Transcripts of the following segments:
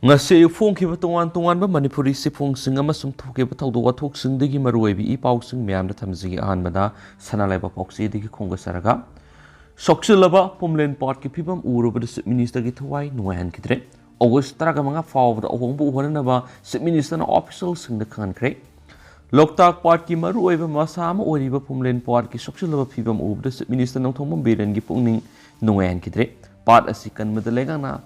ngase phongkhiba tongan manipuri sifungsing amasung thokiba thawdo wathoksingi maruibi ipausing myamda thamjigi ahanbada sanalaiba poksi digi khonga saraga soksilaba pumlen part ki phibam urubada chief minister gi thwai nungaihankhidre august taraga manga fawbada ohongbu uhonanaba chief minister na official singda khankhre loktak part ki maruiba masama oriba pumlen part ki soksilaba phibam ubada chief minister nongthongmam Biren gi pukning nungaihankhidre part asi kanmada legana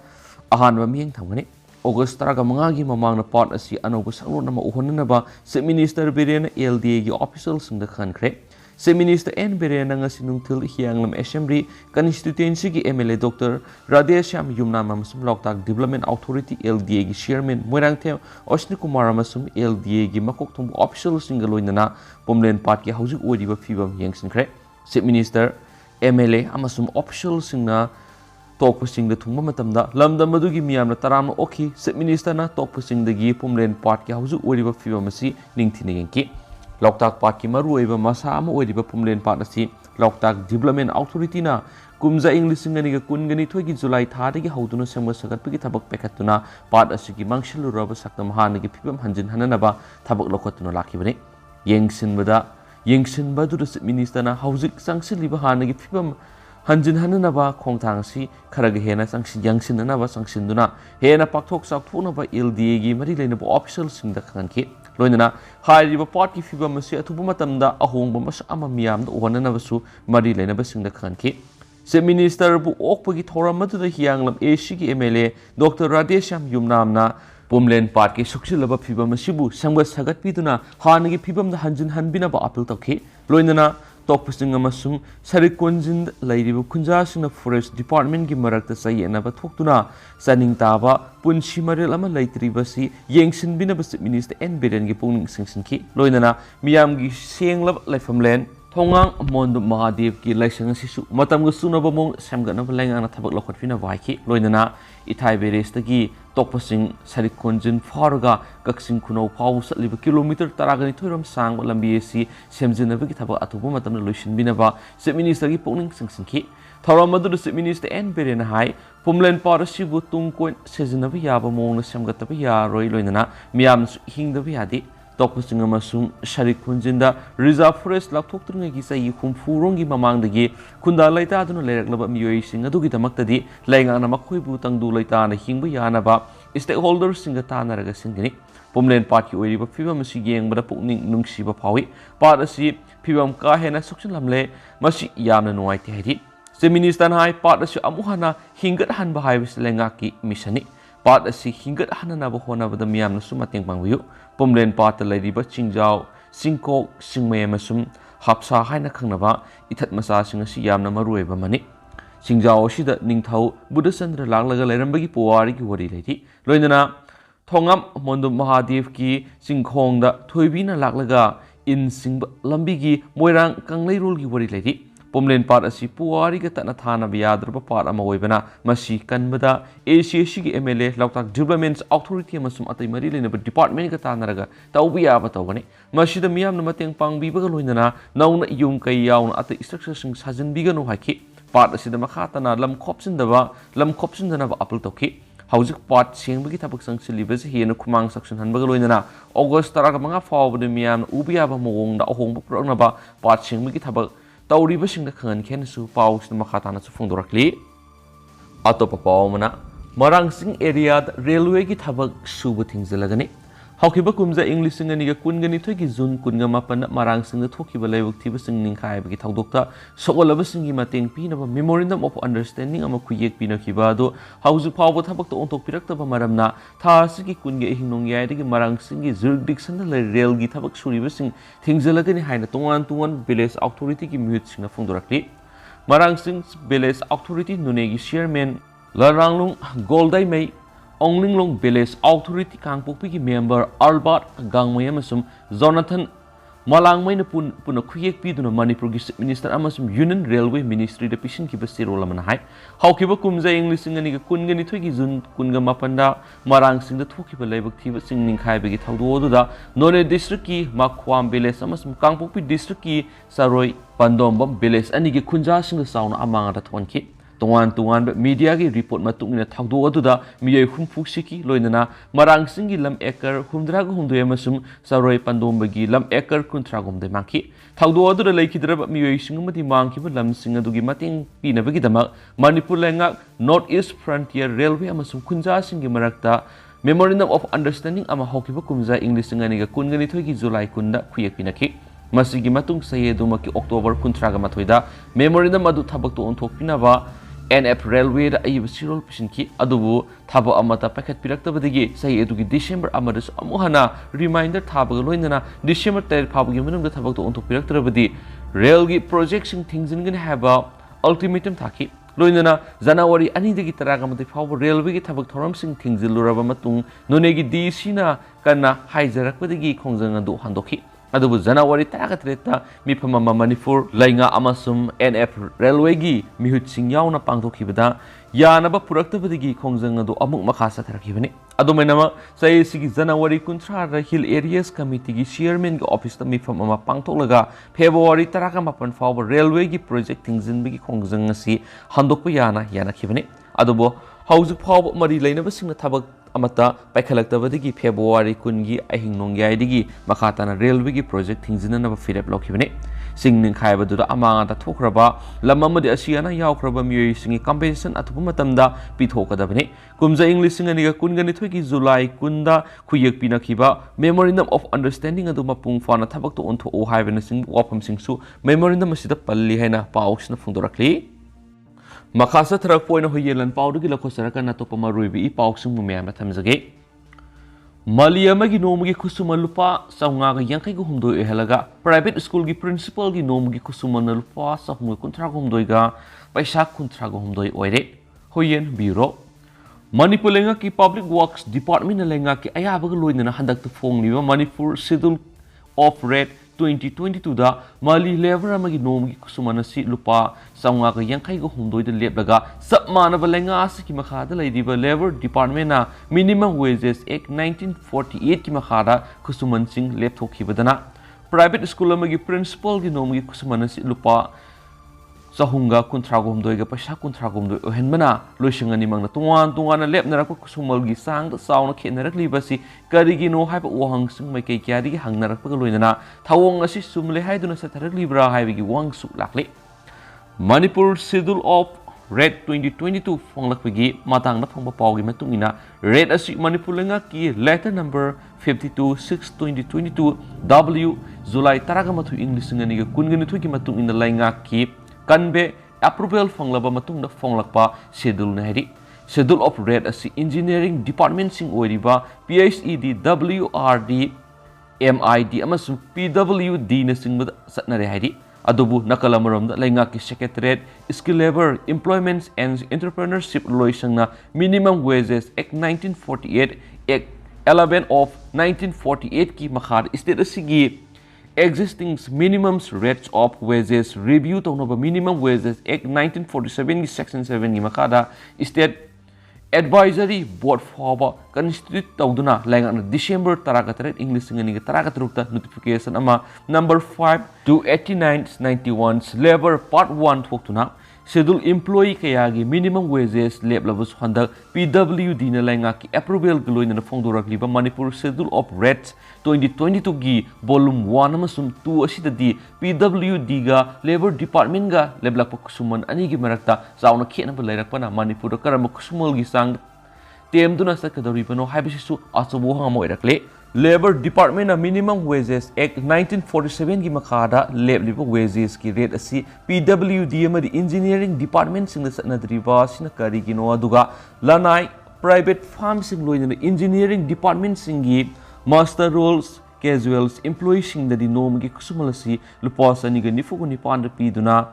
ahanba miyeng thamgani August taraga mangagi mamang na part asi anoba sanglo na mauhonanaba chief minister Biren LDA gi official singda khankhre chief minister N Biren nga sinungthil hianglam assembly constituency gi MLA Dr. Radhesham Yumnam amasum Loktak Development Authority LDA gi chairman Moirangthem Ashni Kumar amasum LDA gi makok thong official singa loinana pumlen part ki haujuk oriba phibam yengsinkhre chief minister MLA amasum official singna tokpasingda thungba matamda lamdam madugi miyamna taramna okhi chief minister na tokpasingdagi pumlen part ki hauju oriba phibam asi ningthina yengki Loktak part ki maruiba masa ama oriba pumlen part asi Loktak Development Authority na kumja inglisingani ga kungani thoigi July thadagi hauduna semga sagatpagi thabak pekhatuna part asigi mangshiluraba saktam hanagi phibam hanjin hananaba thabak lokhatuna lakhibani yengsinbadu chief minister na haujik sangsiliba hanagi phibam hanjin hananaba khongthangsi kharaga hena yangsinanaba sangsinuna hena pakthok sakthonaba LDA gi mari leinaba official singda khanki loinana hairiba part ki fibam asi athuba matamda ahongba mas ama miyamda ohonanaba su mari leinaba singda khanki chief minister bu okpagi thoramadu da hianglam AC gi MLA Dr. Radhesham Yumnamna pumlen part ki suksilaba fibam asibu sangba sagat piduna hanagi fibam da hanjin hanbinaba appeal tawki loinana tokpasing amasung sarikonjin lairibu kunjasingna forest department gi marakta sayenaba thoktuna saning taba punshi marel ama laitribasi yengsinbinaba chief minister N Biren gi pungning singsinki loinana miyam gi senglab laifamlen thongang mondu mahadev ki laisang asisu matam ga sunaba mong samganaba laingana thabak lokhatfina waiki loinana ithai beresta gi tokpasing sarikonjin faruga kaksing kunau pau satliba kilometer taragani thoiram sang lambi asi semjinaba gi thabak athuba matamna loisinbinaba chief minister gi pungning singsinki thoramadu chief minister N Biren hai pumlen parasi bu tungkoin sejinaba yaba mong na samgataba ya roi loinana miyam hingdaba yadi tokpasing amasung sarikonjinda reserve forest lapthoktrungagi sai humfurongi mamangdagi khunda laita aduna leraklaba miyoi sing adugi damaktadi laingana makhoibu tangdu laita na hingba yanaba stakeholders singa tanaraga singani pumlen part ki oiriba phibam asi yengbada pukning nungsiba phawi part asi phibam ka hena suksinlamle masi yamna nuaite haidi chief minister hai part asi amuhana hingat hanba haibis lenga ki mishani part asi hingat hanana ba hona bada miyamna su mateng pangbiu pumlen part lairiba chingjao singkok singmay amasum hapsa haina khangnaba ithat masa sing asi yamna maruiba mani chingjao sida ningthau budasandra laglaga lairambagi puwari ki wari leiti loinana thongam mondu mahadev ki singkhongda thoibina laglaga in singba lambigi moirang kangleirul gi wari leiti pumlen part asi puwari ga tana thana biyadraba part ama oibana masi kanbada ACC gi MLA Loktak Development Authority amasum atai mari leinaba department ga tanaraga tawbiya ba tawgani masida miyam na mateng pangbiba ga loinana nauna yum kai yauna atai structure sing sajinbiga no haki part asida makhatana lam khopsindana ba apple tawki haujik part sengbagi thabak sangsilibase hena khumang section hanbaga loinana August taraga manga fawbada miyam ubiya ba mowongda ahongba purokna ba part sengbagi thabak tauriba singda khangan khenasu pausna makhatana su phungdorakli atopa pawmana marang sing area railway gi thabak subu thingjalagani haukiba kumja english singani ga kungani thogi jun kunga mapan marang singda thokiba laibuk thiba sing ningkhai gi thawdokta sokolaba singi mateng pinaba memorandum of understanding ama khuyek pinakiba do hauju pawba thabak to ontok piraktaba maramna thasigi kunge hingnong yaidagi marang singi jurisdiction la rail gi thabak suriba sing thingjalagani haina tongan village authority gi mute singa phungdorakli marang sing village authority nunegi chairman laranglung goldai mai Onlinglong Village Authority Kangpokpi ki member Albert Gangmay amasum Jonathan Malangmay na puna khuyek piduna Manipur gi minister amasum Union Railway Ministry da pisin ki basi role man hai haukiba kumja english ngani ga kungani thogi jun kunga mapanda marang sing da thoki ba laibak thiba sing ningkhai bagi thawdo odu da None district ki Makhwam Village amasum Kangpokpi district ki Saroi Pandombam Village ani gi khunja sing da sauna amanga da thonki तोान media की report मतुंगिना थागदो अदुदा मियोय हुमफु सिकी लोइनना मरांगसिंगी लम एकर हुमद्राग हुमदोय अमसुम सरोय पंदोंबगी लम एकर कुंथ्रा गुमदे मांखी थागदो अदुदा लेखिद्रब मियोय सिंगमति मांखिबा लम सिंग अदुगी मतिंग पीनबगीदमक मणिपुर लेंगाक नॉर्थ ईस्ट फ्रंटियर रेलवे अमसुम खुंजा सिंगी मरक्ता मेमोरेंडम ऑफ अंडरस्टैंडिंग अमा हौकिबा कुमजा इंग्लिश सिंगानिगा कुनगनिथोय की जुलाई कुंदा खुयक पिनखी मसिगी मतुंग सयेदुमकी अक्टोबर कुंथ्रागा मथोयदा मेमोरेंडम अदु थबक तो ओंथोकपिनबा NF रेलवे अयब सिरोल पिसनकी अदुबु थाब अमता पैखत पिरक्तबदगी सही एदुगी डिसेंबर अमदस अमुहना रिमाइंडर थाबग लोइनना डिसेंबर 13 फाबगी मनुंग थबक तो ओंथोक पिरक्तरबदी रेल की प्रोजेक्ट सिंग थिंगजिनगन हैबा अल्टीमेटम थाकी लोइनना जनवरी 2 दगी 10 मते फाव रेलवे की थबक थोरम सिंग थिंगजिलुरबा मतुंग नोनेगी डीसीना कन्ना हाइजरकबदगी खोंजंग अदु हंदोखी अदुबु जनवरी 13 मिफम मणिपुर लैंगा अमसुम NF रेलवे की मिहुत सिंग यावना पांगथोखिबदा यानबा पुरक्तबदगी खोंजंग अदु अमुक मखा सथरखिबने अदुमैनमा सयसिगी जनवरी 13 हिल एरियास कमिटी की चेयरमैन की ऑफिस ता मिफम अमा पांगथोकलगा फेब्रुवारी 18 फाव रेलवे की प्रोजेक्ट थिंगजिनबगी खोंजंग असि हंदोकप यानाखिबने अदुबु हौजिक फाव मरी लैनबसिंग थबक अमता पाइखलक्तबदगी फेब्रुवारी 10 की अहिंग नोंग्याइदगी मखाताना रेलवे की प्रोजेक्ट थिंगजिननबा फिरेप लौखिबने सिंग निंखाइबदुदा अमांगाता थोखरबा लममदि असियाना यावखरबा मियोयसिंगी कंपेंसेशन अथुप मतमदा पिथोकदबने कुमजा इंग्लिश सिंगनिगा कुनगनिथोय की जुलाई 10 खुयक पिनखिबा मेमोरेंडम ऑफ अंडरस्टैंडिंग अदु मपुंग फाना थबक तो ओंथो ओ हाइबन सिंग वाफम सिंगसु मेमोरेंडम असिदा पल्ली हैना पाउक्सना फुंदोरखली मखासा थरक पोइन होयेलन पाउदुगी लखोसरका नतोप मरुइबी इ पाउक्सुंग मुमयाम थमजगे मली अमगी नोमगी खुसुमन लुपा 950 एहलगा प्राइवेट स्कूल की प्रिंसिपल की नोमगी खुसुमन लुपा 950 गा पैसा 50 ओइरे होयेन ब्यूरो मणिपुर लेंगा की पब्लिक वर्क्स डिपार्टमेंट लेंगा की अयाबग लोइनना हंदक फोंगनिबा मणिपुर शेड्यूल ऑफ रेट 2022 दा मली लेबर अमगी नोमगी खुसुमन असि लुपा 950 लेबलगा सब मानब लेंगा असि की मखादा लैदिबा लेबर डिपार्टमेंट ना मिनिमम वेजेस एक्ट 1948 की मखादा खुसुमन सिंग लेपथोखिबदना प्राइवेट स्कूल अमगी प्रिंसिपल की नोमगी खुसुमन असि लुपा 950 गा पैसा 50 ओहनबना लोइसिंगनि मंगना तोंगान लेपनरक खुसुमल की सांग साउन खेनरकलिबसि करिगिनो हाइब वहंसिंग मैकै क्यादि हंगनरक लोइनना थावोंग असि सुमले हाइदुना सथरकलिब्रा हाइबगी वंगसु लाखले मणिपुर शेड्यूल ऑफ रेट 2022 फोंगलकपगी मातांगना फोंबा पावगी मतुंगिना रेट असि मणिपुर लेंगा की लेटर नंबर 52/6/2022 W जुलाई 13 इंग्लिश सिंगनि कुनगनिथु की मतुंगिना लेंगा की कन्बे अप्रूवल फोंगलबा मतुंगदा फोंगलकपा शेड्यूल नहरी शेड्यूल ऑफ रेट असि इंजीनियरिंग डिपार्टमेंट सिंग ओइरिबा PHED WRD MID अमसुंग PWD न सिंगबदा सतनरे हाइरि अदुबु नकल अमरमदा लेंगा की secretariat skill labour employment and entrepreneurship लोइसंगना minimum wages act 1948 act 11 of 1948 की मखार स्टेट असिगी existing minimum rates of wages review तौनबा minimum wages act 1947 की section 7 की मखादा state advisory board फावबा constitute तौदुना लाइंग December 13 English सिंगनि 13 notification अमा number 5 to 89/91 labor part 1 थोक्तुना शेड्यूल एम्प्लॉई कयागी मिनिमम वेजेस लेबलबस हंदक PWD न लाइंगा की अप्रूवल गलोइन फोंदोरकलिबा मणिपुर शेड्यूल ऑफ रेट्स 2022 की वॉल्यूम 1 अमसुम 2 असिददी PWD गा लेबर डिपार्टमेंट गा लेबलक खुसुमन अनि की मरक्ता जाउना खेनब लैरकपना मणिपुर करम खुसुमल की सांग तेमदुना सकदरिबनो हाइबसिसु अचबो हंगम ओइरकले labour department minimum wages act 1947 की मखादा लेबलिबा वेजेस की रेट असि PWD अमदि इंजीनियरिंग डिपार्टमेंट सिंग सनद्रिबा सिन करिगिनो अदुगा लनाई प्राइवेट फार्म सिंग लोइना इंजीनियरिंग डिपार्टमेंट सिंगी मास्टर रोल्स कैजुअल्स एम्प्लॉई सिंग ददि नोम की खुसुमलसी लुपास अनिगा निफुगु निपान पीदुना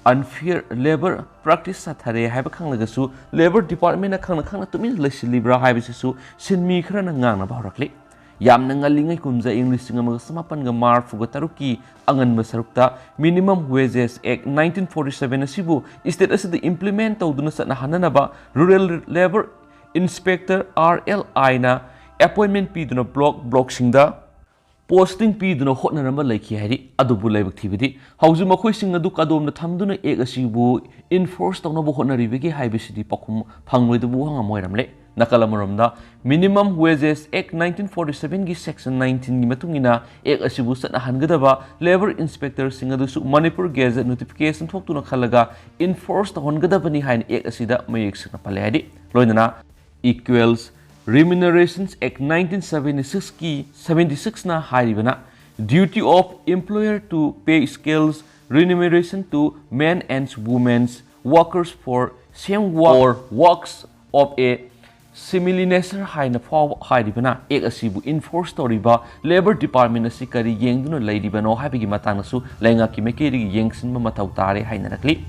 unfair labor practice sathare haiba khanglagasu labor department na khangna tumin lesilibra haibisisu sinmi khara na ngangna bawrakle yamna ngalingai kumja english singa samapan ga marfuga taruki angan masarukta minimum wages act 1947 asibu state asida implement tawduna satna hananaba rural labor inspector RLI na appointment piduna block singda posting piduna hotnaramba laiki hari adubu laibak thibidi hauju makhoi sing adu kadom na thamduna ek asibu enforce tawna bo hotnaribege haibisidi pakhum phangloidu bu hanga moiramle nakalamuramda minimum wages act 1947 gi section 19 gi matungina ek asibu satna hangadaba labor inspector sing adu su manipur gazette notification thoktuna khalaga enforce tawongadabani hain ek asida mayek sakna pale hadi loinana equals Remunerations Act 1976 की 76 ना हारिबना duty of employer to pay scales remuneration to men and women's workers for same work or works of a similar nature haina faw hairibana ek asibu enforce toriba labor department asi kari yengduna lairibano habigi matanasu lenga ki mekeri yengsinma matau tare haina rakli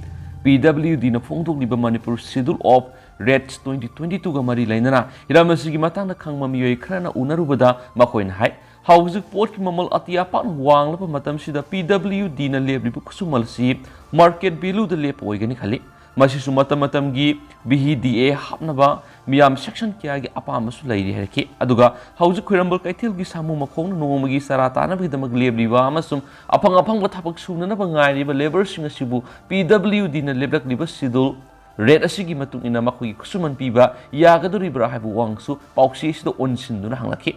PWD na phongdokliba Manipur Schedule of Rates 2022 ga mari lainana hiramasi matang na khangma miyoi khrana unarubada makoin hai hauzik port ki mamal atia pan wanglapa matam sida PWD na lebribu kusumal si market value de lep oigani khali masi su matam gi BHDA hapnaba miyam section kya gi apam su lairi herki aduga hauzik khirambal kaithil gi samu makhong nongmagi sarata na bidamag lebriba amasum apang bathapak suna na bangai ba labor singa sibu PWD na leblak liba sidul Red asigi matung ina makui kusuman piba yagaduri brahabu wangsu pauksi isdo onsinduna hanglaki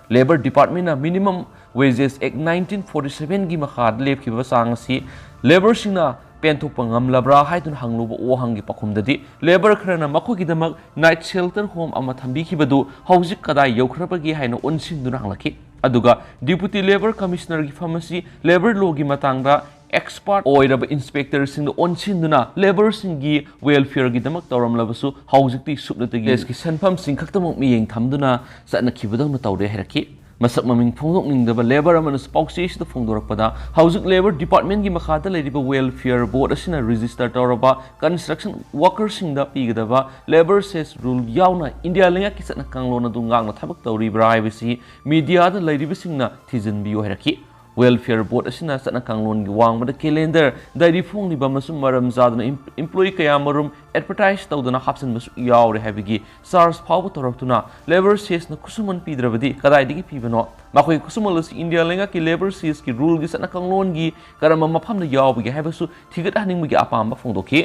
Labor Department na Minimum Wages Act 1947 gi makhad lep ki basang si labor singna penthok pangam labra haidun hangluba o hangi pakhumdadi labor khrana makhu gi damak night shelter home ama thambi ki badu hauzik kadai yaukrabagi haino onsinduna hanglaki aduga Deputy Labor Commissioner gi pharmacy labor law gi matangda expert oiraba inspector sing the onsinduna labor singi welfare gi damak tawram labasu haujikti supnatagi eski sanpham sing khaktamok mi yeng thamduna satna khibadang na tawre heraki masak maming phongdok ningdaba labor amana spauksi sida phongdorakpada haujik labor department gi makhada leiriba welfare board asina register tawraba construction workers sing da pigdaba labor cess rule yauna india lenga ki satna kanglona dungang na thabak tawribra haibisi media da leiriba singna thijin biyo heraki Welfare Board asina satna kanglon gi wangmada calendar dairi phongni ba masum maram zaduna employee kaya marum advertise tawduna hapsan masu yawre habigi SARS phawba toraktuna labor cess na kusuman pidrabadi kadai digi pibano makoi kusumal si India lenga ki labor cess ki rule gi satna kanglon gi karama mafam na yawbigi habasu thigat haning gi apamba phongdoki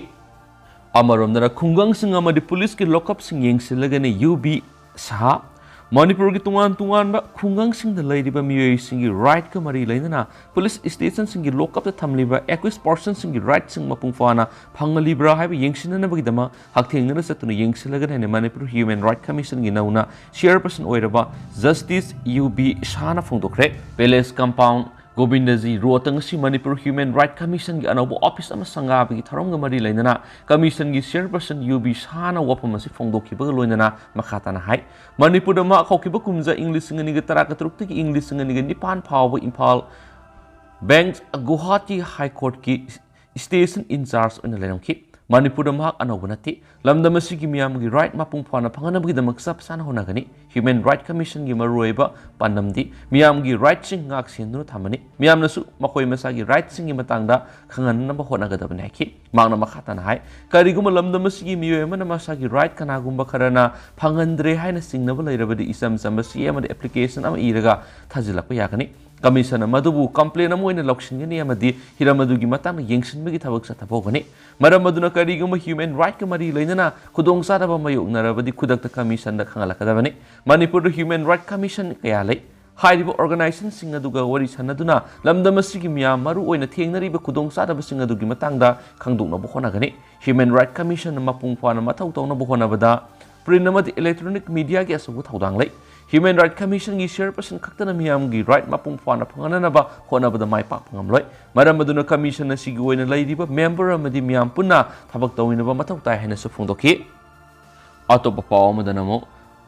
amarom dara khungang singa madi police ki lockup sing yengsilagane UB sa Manipur ki tungan ba khungang sing da lairiba miyoi sing gi right ka mari lainana police station sing gi lockup ta thamliba 21 person sing gi right sing mapung fana phangalibra haiba yengsinna na bagidama hakthengna satuna yengsilaga hene Manipur Human Right Commission gi nauna chairperson oiraba Justice UB Shana phongdokre Palace Compound Govindaji Rotang si Manipur Human Right Commission gi anaubo office ama sangabi gi tharong ga mari lainana commission gi chairperson UB Shana wapam si phongdokhi ba loinana makhata na hai Manipur da ma khawkiba kumja English ngani ga tara ka truk ti English ngani ga nipan phawba Imphal Bank Guwahati High Court ki station in charge on lainamki Manipur da ma anaubanati lamdam si gi miyam gi right mapung phana phangana gi damak sap sana honagani Human Right Commission gi maruiba pandamdi miyam gi right sing ngak sindru thamani miyam nasu makoi masa gi right sing gi matangda khangan na ba hona ga dabna ki mangna makhata na hai kariguma lamdam si gi miyo mana masa gi right kana gumba kharana phangandre haina singna ba leirabadi isam sambasi ama application ama iraga thajilakpa yagani Commission madubu complain amoina loksingani amadi hiramadugi matang yengsinbagi thabak sa tabogani maramaduna kariguma human right ka mari lainana khudong sa daba mayuk narabadi khudakta commission da khangalakadabani Manipur Human Right Commission kaya lai hairiba organization sing aduga wari sanaduna lamdam asigi miyam maru oina thengnariba khudong sa daba sing adugi matangda khangdokna bo khonagani Human Right Commission mapung phana mathau tawna bo khonabada print amadi electronic media gi asabu thaudang lai Human Right Commission gi chairperson khaktana miyam gi right mapung phana phangana ba khonabada mai pak phangamloi maram aduna commission asigi oina lairiba member amadi miyam punna thabak tawina ba mathau tai hena su phongdoki atopa paw amadana mo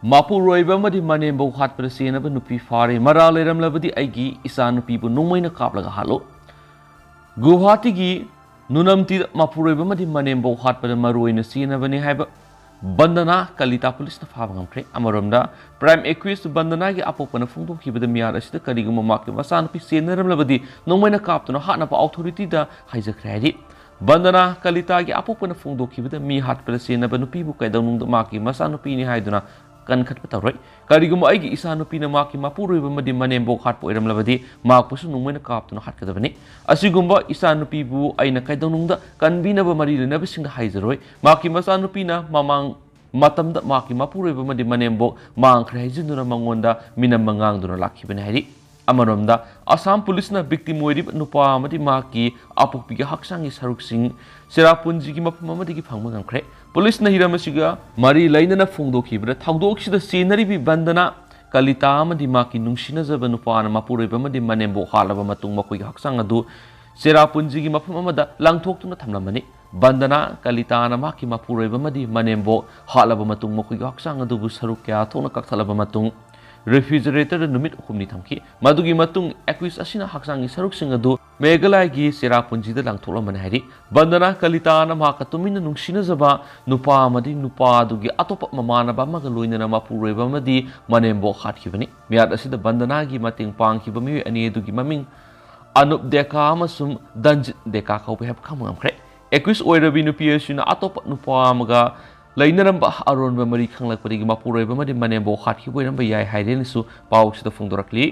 Mapuroiba amadi manembok hatpada senaba nupi fare mara leiramlabadi aigi isa nupi bu nungmaina kaplaga halo Guwahati gi nunamti Mapuroiba amadi manembok hatpada maruina senabani haiba Bandana Kalita Police na Fabangamkre Amaromda Prime Accused Bandana gi apopana phongdokhibada miyar asida kariguma makki masana pi senaramlabadi nongmaina kaptuna hatna pa authority da haijakhraidi Bandana Kalita gi apopana phongdokhibada mi hatpada senaba nupi bu kaidawnungda makki masana pi ni haiduna kankat patawroi karigum ai gi isa nupi na maki Mapuroiba madi manembok hat po iram labadi mak pusu nungmai na kap tuna hat kadabani asigumba isa nupi bu ai na kaidonungda kanbina ba mari lena bising da haizaroi maki masa nupi na mamang matamda maki Mapuroiba madi manembok mang khre haijinduna mangonda minam mangang duna lakhi bani hari Amanomda Assam Police na victim oirib nupa amadi maki apokpi ga haksangi saruk sing Serapunji gi mapam amadi gi phangma ngangkhre Police na hiramasiga mari lainana phongdokhibra thangdoksida scenery bi bandana kalita amadi maki nungsina jaba nupa na Mapuroiba amadi manembo halaba matung makoi gi haksang adu Serapunji gi mapam amada langthoktuna thamlamani bandana kalita na maki Mapuroiba amadi manembo halaba matung makoi gi haksang adu bu saruk kya thona kakthalaba matung refrigerator numit humni thamki madugi matung accuse asina haksangi saruk singadu megalai gi Serapunji da langthola man hari bandana kalita na maka tumina nungsina jaba nupa amadi nupa dugi atopa mamana ba maga loina na Mapuroiba amadi manembo khatkibani miat asida bandana gi mating pangkiba mi ani dugi maming anup deka amasum danjit deka khaupe hab khamamkhre accuse oirabi nupi asina atopa nupa amaga lainaramba aronba mari khanglakpari Mapuroiba madi manembo khatki boiramba yai hairenisu pausida phongdorakli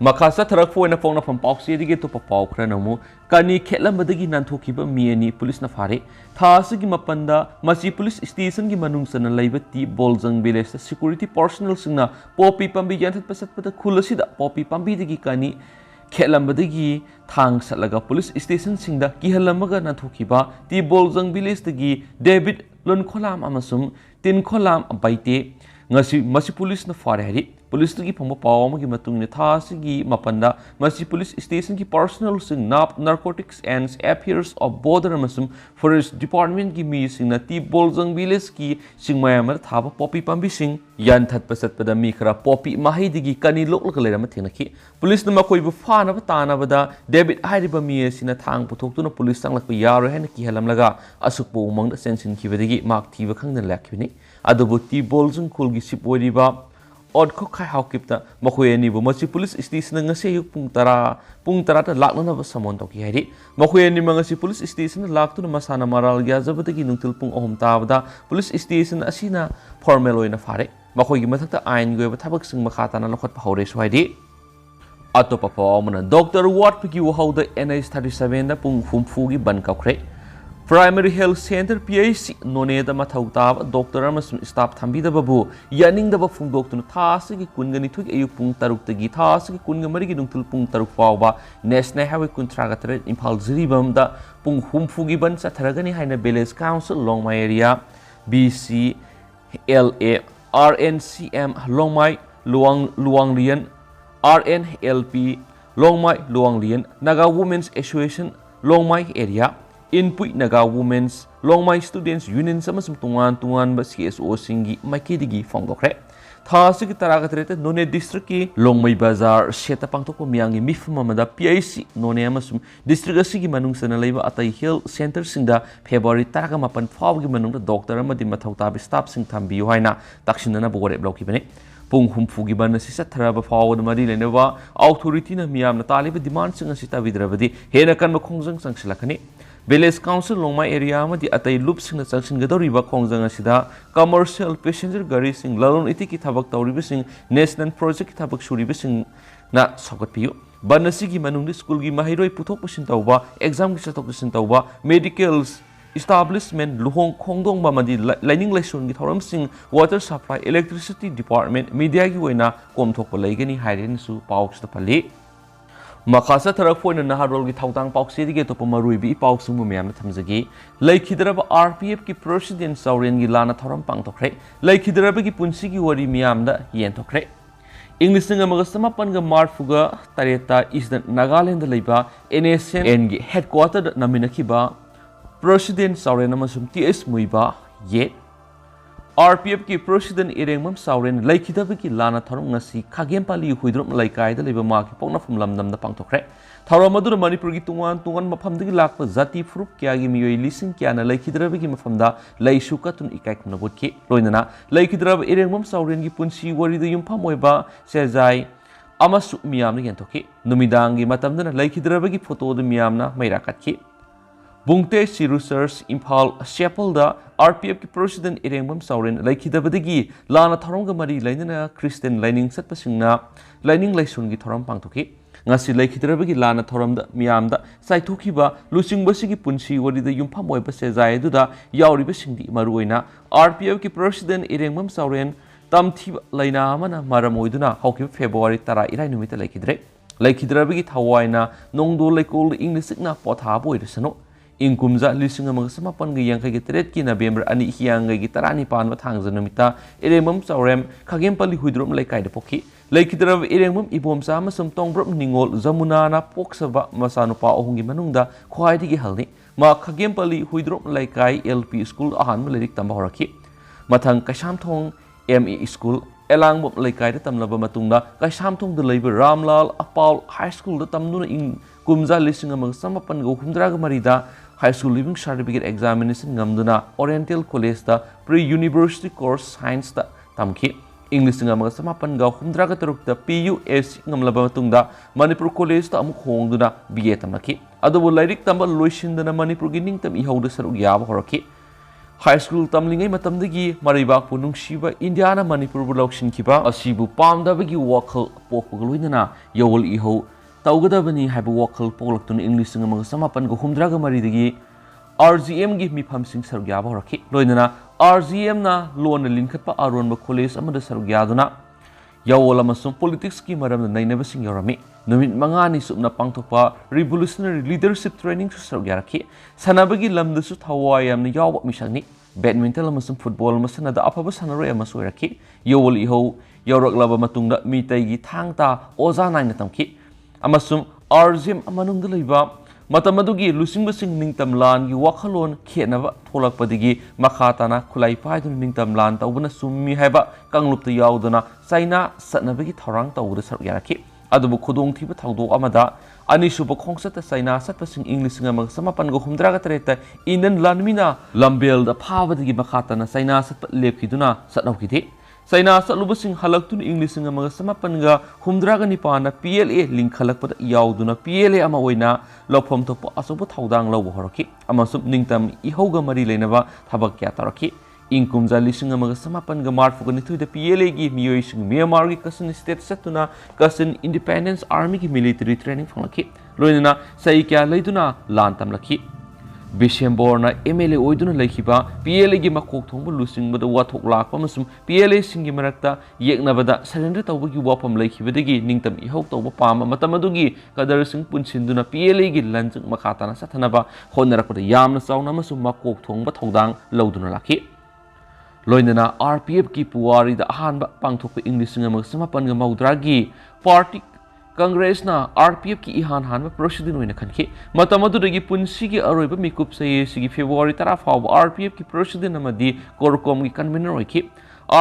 makhasa tharak foina phongna pham pausi dige to pau khra namu kani khelambadagi nanthokiba miani police na fare thasigi mapanda masi police station gi manung sana laiba ti boljang village security personnel singna popi pambi yanthat pasat pada khulasida popi pambi digi kani khelambadagi thang salaga police station singda kihalamaga nanthokiba ti boljang village dagi David lon kholam amasum tin kholam baite ngasi masi police na fare hari police gi phangba paw amagi matung ni thasi gi mapanda masi police station gi personnel sing nap narcotics and affairs of border amasum forest department gi mi sing na ti boljang village gi singmayamar thaba popi pambi sing yan that pasat pada mi khara popi mahi digi kani loklak leram thenaki police na makoi bu fana ba tana bada David hairiba mi sina thang puthok na police sanglak pa yaro hen ki halam laga asuk po umang da sensin ki bedagi mak thiba khangna lakbini adubu ti boljang khul gi sip oiriba od ko khai haukipta makhoi ani bu masi police station ngase yuk pung tara ta lakna ba samon to ki hari makhoi ani mangasi police station laktu na masana maral gya jabadagi nungtil pung ahum tabada police station asina formal oina fare makhoi gi mathakta ain goiba thabak sing makha na lokhat pa hore swai atopa pawmana Dr. Watt piki wahauda NH37 da pung humfu gi Banth Koukhre Primary Health Center PIC none da mathau tab doctor amasum staff thambi da babu yaning da ba phung doctor thas gi kungani thuk ayuk pung taruk tagi thas gi kunga mari gi nungtul pung taruk pawba national highway kuntra ga tre Imphal Jiribam da pung humfu gi ban satharagani haina village council Longmai area BC LA RNCM Longmai Luang Lian RNLP Longmai Luang Lian Naga Women's Association Longmai area Input Naga Women's Longmai Students Union samasum tungan ba CSO singi maikidigi phongdokre thasigi taragatret none district ki Longmai Bazar seta pangtok miyangi mifma mada PIC none amasum district asigi manung sana leiba atai health center singda February taraga mapan fawgi manung da doctor amadi mathau tabi staff sing thambi haina taksinana bogore block bane pung humfugi ban si satharaba fawad mari leneba authority na miyam na taliba demand sing asita vidrabadi hena kan ma khongjang sangsilakani village council Longmai area amadi atai loop sing na sangsin gadoriba khongjang asida commercial passenger gari sing lalon iti ki thabak tawriba sing national project ki thabak suriba sing na sokat piyu banasi gi manung school gi mahiroi puthok pusin tawba exam gi satok pusin tawba medicals establishment luhong khongdong ba madi lining lesson gi thoram sing water supply electricity department media gi oina komthok pa leigani hairen su pauks ta pali makhasa tharak foina naharol gi thawtang pauksi dige to pamarui bi pauksung mu myam na thamjagi laikhidraba RPF ki president sauren gi lana thoram pangthokre laikhidraba gi punsi gi wari myam da yen thokre English nga magasama pan ga marfuga tareta Eastern Nagaland leiba NSN gi headquarter naminaki ba President Sauren amasum TS Muiba yet RPF ki President Irengmam Sauren laikhidabaki lana tharum ngasi khagem pali huidrum laikai da leba ma ki pokna phum lamdam da pangthokre tharum madura Manipur gi tungan mafamdagi lakpa zati frup kya gi miyoi lising kya na laikhidrabagi mafamda laisu katun ikai khumna botki loinana laikhidrab Irengmam Sauren gi punsi wari da yumpham oiba sejai amasu miyam ni gentoki numidangi matamdana laikhidrabagi photo da miyamna maira katki Bungte Sirusers Impal Chapelda RPF ki President Irengmam Sauren laikhidabadagi lana tharongga mari lainana Christian lining satpasingna lining laisungi thoram pangthoki ngasi laikhidrabagi lana thoramda miyamda saithokiba lusingbasigi punsi warida yumpham oiba sejai duda yauriba singdi maruoina RPF ki President Irengmam Sauren tamthiba laina amana maramoiduna hauki February 10 irai numita laikhidre laikhidrabagi thawaina nongdo laikol inglisna potha boirisano Inkumza lising amang samapan gayang kay gitret ki November ani hiyang gay gitarani pan mathang zanumita iremam saurem kagem pali huidrom lay kay depoki lay kidrav iremam ibom sa masam tongbrom ningol zamuna na poksaba masano pa ohungi manungda khwai digi halni ma kagem pali huidrom lay kay LP school ahan malirik tamba horaki mathang kasam thong ME school elang bom lay kay tamlaba matungda kasam thong de labor Ramlal Apal High School da tamnuna in kumza lising amang samapan go humdraga marida High School Living Certificate Examination ngamduna Oriental College da Pre-University Course Science da tamki English nga mga samapan ga humdraga taruk da PUS ngamlaba matungda Manipur College da amuk hongduna BA tamaki adobo lairik tamba loishinda na Manipur gining tam ihawda sarug yaba horaki High School tamlingay matamdagi maribak punung shiba Indiana Manipur bulaukshin kiba asibu pamdabagi wakal pokpagluina yawal ihaw Taugadabani haiba wakal poklaktuna English nga mga samapan go humdraga maridagi RGM gi mifam sing sarugyaba horaki loinana RGM na loan na linkatpa aron ba college amada sarugyaduna yawala masum politics ki maram na nainaba sing yorami numit mangani subna pangtokpa revolutionary leadership training su sarugyaraki sanabagi lamda su thawayam na yawa misangni badminton amasum football masana da afaba sanaroi amasoiraki yawal iho yawraklaba matungda mitaygi thangta oza naina tamki amasum RGM amanung dalaiba matamadugi lusingbasing ningtamlan gi wakhalon khenaba tholakpadigi makhatana khulai paidun ningtamlan tawbana summi haiba kanglupta yauduna China satnabagi thorang tawda saryaraki adubu khudong thiba thawdo amada anisuba khongsata China satpasing English nga mag samapan go humdraga tareta inan lanmina lambel da phawadigi makhatana China satpa lepkhiduna satnawkidi China salubasing halaktun English nga mga samapan ga humdraga nipana PLA link halakpada yauduna PLA ama oina lawpham thokpa asoba thawdang lawbo horaki amasum ningtam ihawga mari leinaba thabak kya taraki ingkumja lising nga mga samapan ga marfuga nithuida PLA gi miyoi sing Myanmar gi Kachin state satuna Kachin Independence Army gi military training phanglaki loinana sai kya leiduna lantam laki Bisemborna MLA oiduna laikhiba PLA gi makok thongba lusingba da wathok lakpa masum PLA singi marakta yeknabada surrender tawbagi wapam laikhibadagi ningtam ihau tawba pama matamadugi kadar sing punsinduna PLA gi lanjung makhatana sathanaba honarakpada yamna chawna masum makok thongba thodang lauduna laki loinana RPF ki puwari da ahanba pangthokpa English nga magsamapan ga maudragi party Congress na RPF ki ihan hanba president oina khanki matamadudagi punsigi aroiba mikup sai sigi February 10 faw RPF ki president amadi korkom ki convener oiki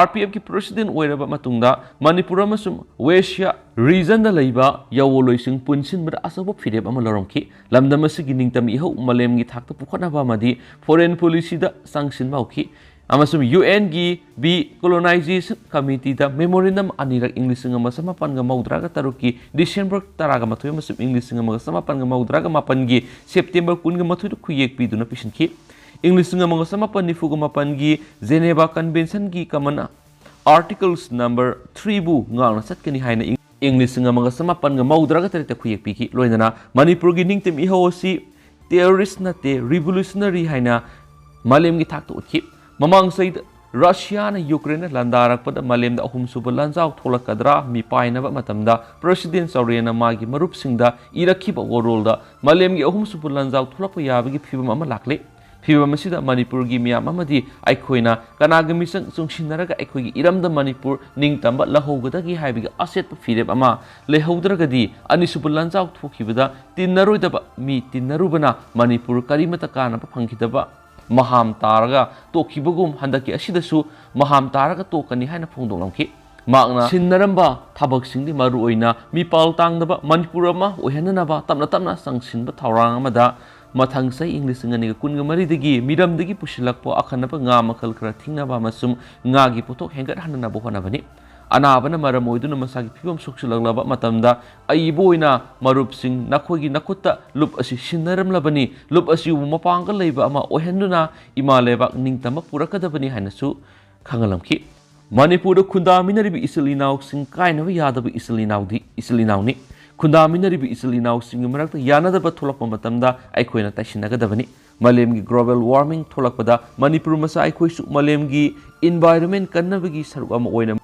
RPF ki president oiraba matungda Manipur amasum Westia region da laiba yawoloising punsin mada asaba fireb ama loromki lamdam asigi ningtam ihau malem gi thakta pukhanaba amadi foreign policy da sanction mauki amasum UN gi bi colonization committee da memorandum anirak English nga masamapan nga maudraga taruki December 10 ga mathoy amasum English nga masamapan nga maudraga mapan gi September 10 ga mathoy khuyek piduna pisinki English nga masamapan ni fuga mapan gi Geneva Convention gi kamana articles number 3 bu ngang satkani haina English nga masamapan nga maudraga tarita khuyek piki loinana Manipur gi ningtem ihawosi terrorist na te revolutionary haina malem gi thakto utki Mamang said Russia na Ukraine landarak pada malem da ahum suba lanzaw tholakadra mi painaba matamda President Saurena magi marup singda irakiba warol da malem gi ahum suba lanzaw tholakpa yabagi phibam ama lakle phibam asida Manipur gi miyam amadi aikhoina kanaga misang sungsinaraga aikhogi iramda Manipur ningtamba lahowgadagi haibigi aset phireb ama lehowdragadi ani suba lanzaw thokibada tinnaroidaba mi tinnarubana Manipur karimata kana phangkidaba Maham taraga tokibagum handaki asidasu maham taraga tokani haina phongdonglamki magna sinnaramba thabak singdi maru oina mipal tangdaba Manipur ama ohenanaba tamna sangsinba thawrang amada mathang sai English ngani kunga maridagi miramdagi pusilakpo akhanaba nga makal kra thingnaba masum nga gi potok hengat hanana bo honabani अनाबना मरम ओइदुना मसागी फिबम सोक्सिलगलाबा मतमदा अइबोइना मरुपसिंग नखोगी नखुत्ता loop असि सिन्नरमलबनी loop असि मपांगल लैबा अमा ओहेन्दुना इमा लेबाक निंगतमा पुरकदबनी हाइनसु खंगलमखि Manipur खुंदामिनरिबि इसिलिनाउसिंग काइनबा यादबा इसिलिनाउनि खुंदामिनरिबि इसिलिनाउसिंग मरक्ता यानदबा थोलकपा मतमदा अइखोइना ताइसिनगदबनी मलेमगी global warming थोलकपदा Manipur मसा अइखोइसु मलेमगी environment कन्नबगी सरुक अमा ओइना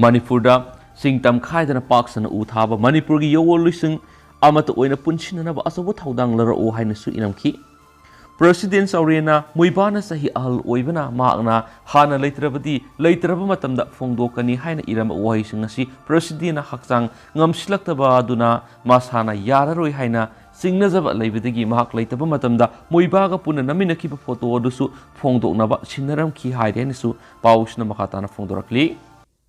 मणिपुरदा सिंगतम खाइदना पाक्सना उ थाबा मणिपुरगी यवोलुसिंग अमत ओइना पुनसिननबा असबो थौदांग लरओ हाइनसु इनमखि प्रेसिडेंट सौरेना मुइबाना सही अहल ओइबना मागना हाना लेत्रब मतमदा फोंदोकनी हाइना इरम ओहाइसिंग असि प्रेसिडेंट हक्चांग ngamsilakतबा अदुना मासाना याररोइ हाइना सिंगनजब लैबदगी महाक लेतब मतमदा मुइबागा पुना नमिनखिब फोटो अदुसु फोंदोकनबा सिन्नरमखि हाइरेनसु पाउसना मखाताना फोंदोरक्ली